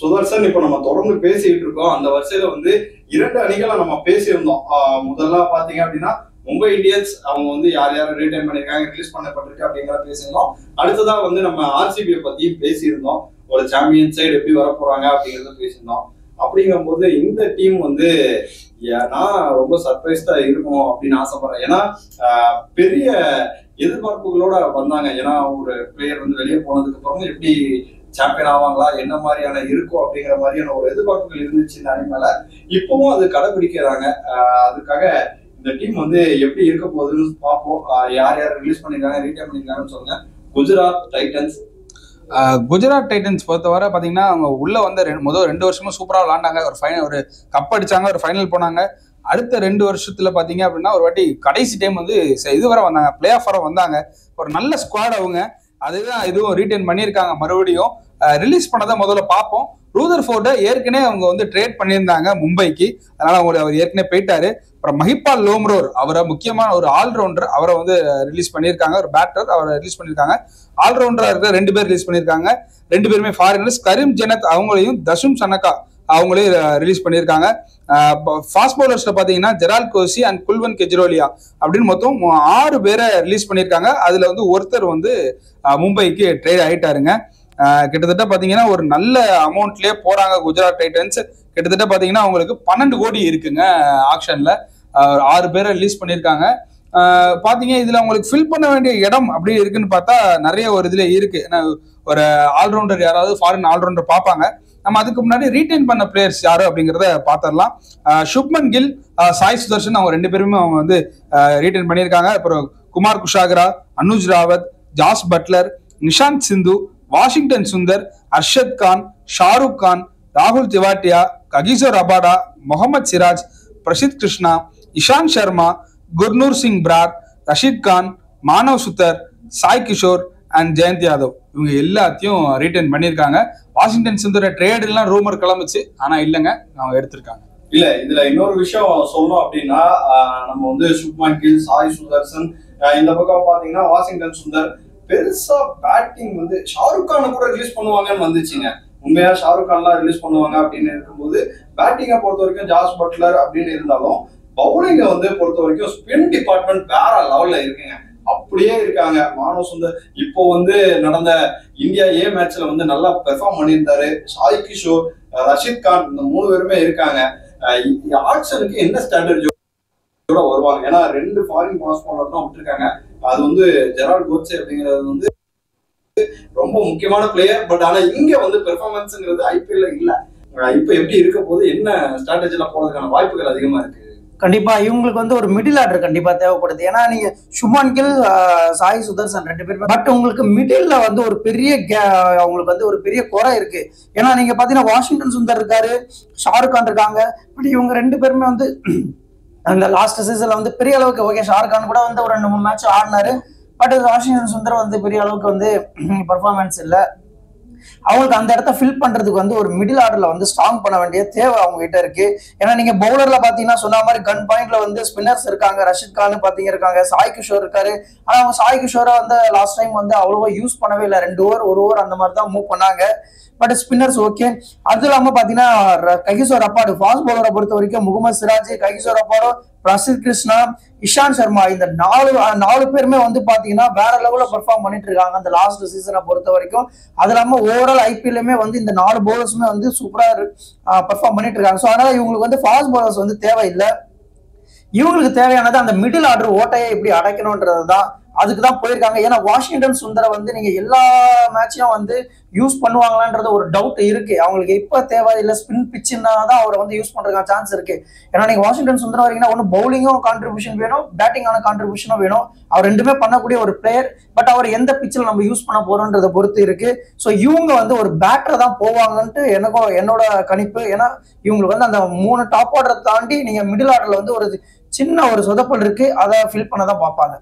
சுதர்சன் இப்ப நம்ம தொடர்ந்து பேசிட்டு இருக்கோம். அந்த வரிசையில வந்து 2 அணிகளை நம்ம பேசியிருந்தோம். முதல்ல பாத்தீங்க அப்படின்னா மும்பை இந்தியன்ஸ் அவங்க வந்து யார் யாரும் ரீடைன் பண்ணிருக்காங்க, ரிலீஸ் பண்ணப்பட்டிருக்கு அப்படிங்கிற பேசியிருந்தோம். அடுத்ததா வந்து நம்ம ஆர்சிபியை பத்தியும் பேசியிருந்தோம். ஒரு சாம்பியன் சைடு எப்படி வர போறாங்க அப்படிங்கறத பேசியிருந்தோம். அப்படிங்கும் போது இந்த டீம் வந்து நான் ரொம்ப சர்ப்ரைஸ்டா இருக்கும் அப்படின்னு ஆசைப்படுறேன். ஏன்னா பெரிய எதிர்பார்ப்புகளோட வந்தாங்க. ஏன்னா ஒரு பிளேயர் வந்து வெளியே போனதுக்கு அப்புறம் எப்படி சாம்பியன் ஆவாங்களா, என்ன மாதிரியான இருக்கும் அப்படிங்கிற மாதிரியான ஒரு எதிர்பார்ப்புகள் இருந்துச்சு இந்த அணி மேல. இப்பவும் அது கடைபிடிக்கிறாங்க. அதுக்காக இந்த டீம் வந்து எப்படி இருக்க போகுதுன்னு பார்ப்போம். யார் யார் ரிலீஸ் பண்ணிருக்காங்க, ரீடைன் பண்ணிருக்காங்கன்னு சொல்லுங்க. குஜராத் டைட்டன்ஸ் பொறுத்தவரை பார்த்தீங்கன்னா அவங்க உள்ள வந்து முதல் 2 வருஷமும் சூப்பராக விளாண்டாங்க. ஒரு கப் அடிச்சாங்க, ஒரு ஃபைனல் போனாங்க. அடுத்த 2 வருஷத்துல பாத்தீங்க அப்படின்னா ஒரு வாட்டி கடைசி டைம் வந்து இது வர வந்தாங்க, பிளே ஆஃப் வர வந்தாங்க. ஒரு நல்ல ஸ்குவாட் அவங்க. அதுதான் இதுவும் ரீடைன் பண்ணியிருக்காங்க. மறுபடியும் ரிலீஸ் பண்ணதை முதல்ல பார்ப்போம். ரூதர்ஃபோர்டை ஏற்கனவே அவங்க வந்து ட்ரேட் பண்ணியிருந்தாங்க மும்பைக்கு, அதனால அவர் ஏற்கனவே போயிட்டாரு. அப்புறம் மஹிபால் லோம்ரோர், அவரை முக்கியமான ஒரு ஆல்ரவுண்டர், அவரை வந்து ரிலீஸ் பண்ணியிருக்காங்க. ஒரு பேட்டர், அவரை ரிலீஸ் பண்ணியிருக்காங்க. ஆல்ரவுண்டரா இருக்கிற 2 பேர் ரிலீஸ் பண்ணியிருக்காங்க. 2 பேருமே ஃபாரினர்ஸ். கரீம் ஜெனத் அவங்களையும் தசும் சனகா அவங்களையும் ரிலீஸ் பண்ணியிருக்காங்க. ஃபாஸ்ட் பவுலர்ஸ்ல பாத்தீங்கன்னா ஜெரால் கோசி அண்ட் குல்வன் கெஜ்ரோலியா அப்படின்னு மொத்தம் 6 பேரை ரிலீஸ் பண்ணியிருக்காங்க. அதுல வந்து ஒருத்தர் வந்து மும்பைக்கு ட்ரேட் ஆயிட்டாருங்க. கிட்டத்தட்ட பாத்தீங்கன்னா ஒரு நல்ல அமௌண்ட்லயே போறாங்க குஜராத் டைட்டன்ஸ். கிட்டத்தட்ட பாத்தீங்கன்னா அவங்களுக்கு 12 கோடி இருக்குங்க ஆக்ஷன்ல. 6 பேரை ரிலீஸ் பண்ணியிருக்காங்க. பாத்தீங்க இதுல அவங்களுக்கு ஃபில் பண்ண வேண்டிய இடம் அப்படி இருக்குன்னு பார்த்தா நிறைய ஒரு இதுல இருக்கு. ஒரு ஆல்ரவுண்டர் யாராவது ஃபாரின் ஆல்ரவுண்டர் பார்ப்பாங்க. நம்ம அதுக்கு முன்னாடி ரீடைன் பண்ண பிளேயர்ஸ் யாரு அப்படிங்கிறத பார்த்துடலாம். சுப்மன் கில், சாய் சுதர்ஷன் அவங்க 2 பேருமே அவங்க வந்து ரீடைன் பண்ணியிருக்காங்க. அப்புறம் Kumar Kushagra, Anuj Rawat, Jos Buttler, Nishant Sindhu, Washington Sundar, Arshad Khan, Shahrukh Khan, ராகுல் Tewatia, Kagiso Rabada, Mohammed Siraj, Prasidh Krishna, Ishant Sharma, Gurnoor Singh Brar, Rashid Khan, Manav Suthar, Sai Kishore and Jayant Yadav இவங்க எல்லாத்தையும் ரீடைன் பண்ணியிருக்காங்க. வாஷிங்டன் சுந்தர ட்ரேட் எல்லாம் ரூமர் கிளம்பிச்சு, ஆனா இல்லைங்க, அவங்க எடுத்திருக்காங்க. இல்ல இதுல இன்னொரு விஷயம் சொல்லணும் அப்படின்னா நம்ம வந்து சுப்மன் கில், சாய் சுதர்சன், இந்த பக்கம் பாத்தீங்கன்னா வாஷிங்டன் சுந்தர் பெருசா பேட்டிங் வந்து ஷாருக் கான கூட ரிலீஸ் பண்ணுவாங்கன்னு வந்துச்சுங்க. உண்மையா ஷாருக் கான்லாம் ரிலீஸ் பண்ணுவாங்க அப்படின்னு இருக்கும்போது பேட்டிங்கை பொறுத்த வரைக்கும் ஜாஸ் பட்லர் அப்படின்னு இருந்தாலும் பவுலிங்கை வந்து பொறுத்த வரைக்கும் ஸ்பின் டிபார்ட்மெண்ட் வேற லெவல்ல இருக்குங்க. அப்படியே இருக்காங்க. மானவ் சுந்தர் இப்போ வந்து நடந்த இந்தியா ஏ மேட்ச்ல வந்து நல்லா பெர்ஃபார்ம் பண்ணியிருந்தாரு. சாய் கிஷோர், ரஷீத் கான் இந்த 3 பேருமே இருக்காங்க. ஆக்ஷனுக்கு என்ன ஸ்ட்ராட்டஜியோட வருவாங்க? ஏன்னா 2 ஃபாரின் பாஸ் பவுலர் தான் விட்டுருக்காங்க. அது வந்து ஜெரால்ட் கோட்ஸே அப்படிங்கிறது வந்து ரொம்ப முக்கியமான பிளேயர். பட் ஆனா இங்க வந்து பெர்ஃபார்மன்ஸ்ங்கிறது ஐபிஎல்ல இல்ல. இப்ப எப்படி இருக்க போது, என்ன ஸ்ட்ராட்டஜில போறதுக்கான வாய்ப்புகள் அதிகமா இருக்கு? கண்டிப்பா இவங்களுக்கு வந்து ஒரு மிடில் ஆர்டர் கண்டிப்பா தேவைப்படுது. ஏன்னா நீங்க சுப்மன் கில், சாய் சுதர்சன் 2 பேர், பட் உங்களுக்கு மிடில்ல வந்து ஒரு பெரிய அவங்களுக்கு வந்து ஒரு பெரிய குறை இருக்கு. ஏன்னா நீங்க பாத்தீங்கன்னா வாஷிங்டன் சுந்தர் இருக்காரு, ஷாருக் கான் இருக்காங்க. பட் இவங்க 2 பேருமே வந்து அந்த லாஸ்ட் சீசன்ல வந்து பெரிய அளவுக்கு ஓகே, ஷாருக் கான் கூட வந்து ஒரு 2-3 மேட்ச் ஆடினாரு. பட் வாஷிங்டன் சுந்தர் வந்து பெரிய அளவுக்கு வந்து பர்ஃபார்மன்ஸ் இல்லை. அவங்களுக்கு அந்த இடத்த ஃபில் பண்றதுக்கு வந்து ஒரு மிடில் ஆர்டர்ல வந்து ஸ்ட்ராங் பண்ண வேண்டிய தேவை அவங்க கிட்ட இருக்கு. ஏன்னா நீங்க பவுலர்ல பாத்தீங்கன்னா சொன்ன மாதிரி கன் பாயிண்ட்ல வந்து ஸ்பின்னர்ஸ் இருக்காங்க. ரஷீத் கான் பாத்தீங்க இருக்காங்க, சாய் கிஷோர் இருக்காரு. ஆனா அவங்க சாய் கிஷோரை வந்து லாஸ்ட் டைம் வந்து அவ்வளவா யூஸ் பண்ணவே இல்லை. 2 ஓவர் 1 ஓவர் அந்த மாதிரி தான் மூவ் பண்ணாங்க. But spinners okay. அது இல்லாம பாத்தீங்கன்னா ககிசோர் ரபாடு ஃபாஸ்ட் பவுலரை பொறுத்த வரைக்கும் முகமது சிராஜ், ககிசோர் ரபாடு, பிரசித் கிருஷ்ணா, இஷாந்த் சர்மா இந்த 4 பேருமே வந்து பாத்தீங்கன்னா வேற லெவல்ல பெர்ஃபார்ம் பண்ணிட்டு இருக்காங்க அந்த லாஸ்ட் சீசனை பொறுத்த வரைக்கும். அது இல்லாம ஓவரால் ஐபிஎல்லுமே வந்து இந்த 4 பவுலர்ஸுமே வந்து சூப்பரா பெர்ஃபார்ம் பண்ணிட்டு இருக்காங்க. ஸோ அதனால இவங்களுக்கு வந்து ஃபாஸ்ட் பவுலர்ஸ் வந்து தேவையில்லை. இவங்களுக்கு தேவையானது அந்த மிடில் ஆர்டர் ஓட்டையை எப்படி அடைக்கணும்ன்றது தான். அதுக்கு தான் போயிருக்காங்க. ஏன்னா வாஷிங்டன் சுந்தரை வந்து நீங்க எல்லா மேட்சையும் வந்து யூஸ் பண்ணுவாங்களான்றது ஒரு டவுட் இருக்கு. அவங்களுக்கு இப்ப தேவை இல்லை, ஸ்பின் பிச்சுன்னா தான் அவரை வந்து யூஸ் பண்றதுக்கான சான்ஸ் இருக்கு. ஏன்னா நீங்க வாஷிங்டன் சுந்தரம் வரீங்கன்னா ஒன்று பவுலிங்கும் கான்ட்ரிபியூஷன் வேணும், பேட்டிங்கான கான்ட்ரிபியூஷனும் வேணும். அவர் 2மே பண்ணக்கூடிய ஒரு பிளேயர். பட் அவர் எந்த பிச்சில் நம்ம யூஸ் பண்ண போறோன்றதை பொறுத்து இருக்கு. ஸோ இவங்க வந்து ஒரு பேட்டரை தான் போவாங்கன்ட்டு என்னோட கணிப்பு. ஏன்னா இவங்களுக்கு வந்து அந்த 3 டாப் ஆர்டரை தாண்டி நீங்க மிடில் ஆர்டர்ல வந்து ஒரு சின்ன ஒரு சொதப்பல் இருக்கு, அதை ஃபில் பண்ண தான் பார்ப்பாங்க.